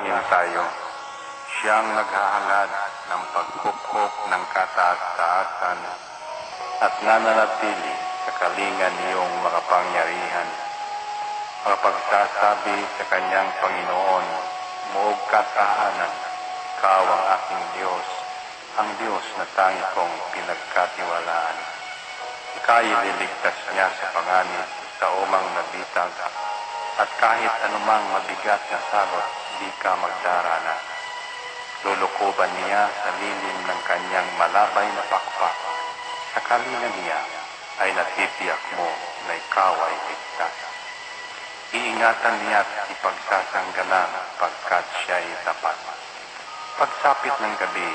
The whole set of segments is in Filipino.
manalangin tayo. Siyang naghahalad ng pagkukup ng kataas-taasan at nananatili sa kalingan niyong makapangyarihan. Makapagsasabi sa kanyang Panginoon, muog katahanan, ikaw ang aking Diyos, ang Diyos na tangi kong pinagkatiwalaan. Ika'y ililigtas niya sa panganib sa umang nabitag, at kahit anumang mabigat na salot, di ka magdaranas. Lulukuban niya sa lilim ng kanyang malabay na pakpak. Sa kalina niya ay natitiyak mo na ikaw ay ligtas. Iingatan niya at ipagsasanggalang pagkat siya ay tapat. Pagsapit ng gabi,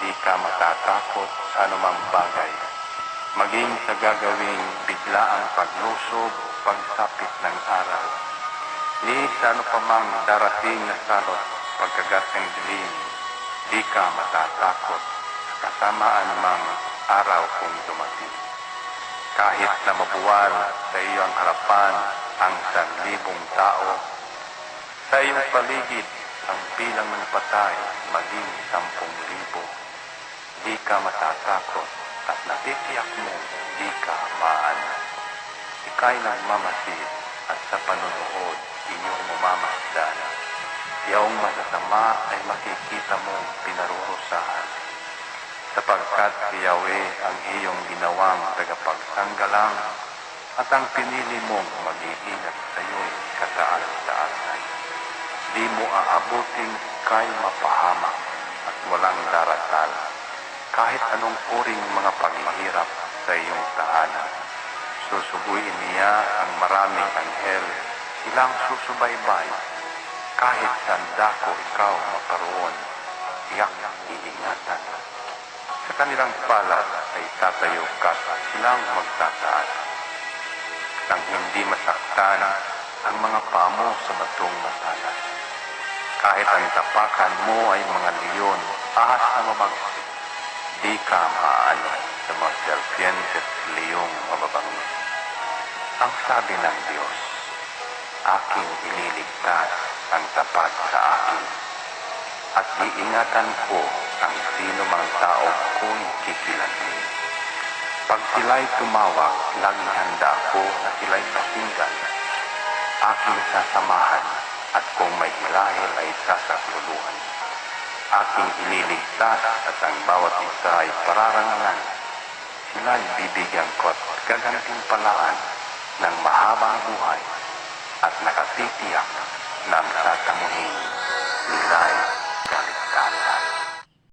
di ka matatakot sa anumang bagay. Maging sa gagawing biglaang paglusob, pagsapit ng araw. Ni sa ano pa mang darating na salot, pagkagat ng dilim, di ka matatakot sa kasamaan mang araw kung dumating. Kahit na mabuwal sa iyong harapan ang 1,000 tao, sa iyong paligid ang bilang ng patay maging 10,000, di ka matatakot at natitiyak mo di ka maano. Ika'y nagmamasid at sa panunood iyong mamamasdan. Iyong masasama ay makikita mong pinarurusahan, sapagkat si Yahweh ang iyong ginawang tagapagsanggalang at ang pinili mong mag-iingat sa iyo'y kataas-taasan. Di mo aabuting kay mapahamak at walang darasal, kahit anong uring mga paghihirap sa iyong tahanan. Susubuin niya ang maraming anghel, silang susubaybay. Kahit sandako ikaw makaroon, tiyak iingatan. Sa kanilang palad ay tatayo ka at silang magtataas. Nang hindi masaktan ang mga paa mo sa batong matalas. Kahit ang tapakan mo ay mga leon, ahas na mabagsik, di ka maano sa mga serpiente at leyong mababangis. Ang sabi ng Diyos, aking ililigtas ang tapat sa akin, at iingatan ko ang sino mang tao ko'y kikilantin. Pag sila'y tumawag, laging handa ako na sila'y pakinggan. Aking sasamahan, at kung may hilahil ay sasakluluhan. Aking ililigtas at ang bawat isa ay pararangalan. Sila'y bibigyan ko at gagantimpalaan ng mahabang buhay at nakatitiyak ng tatamuhin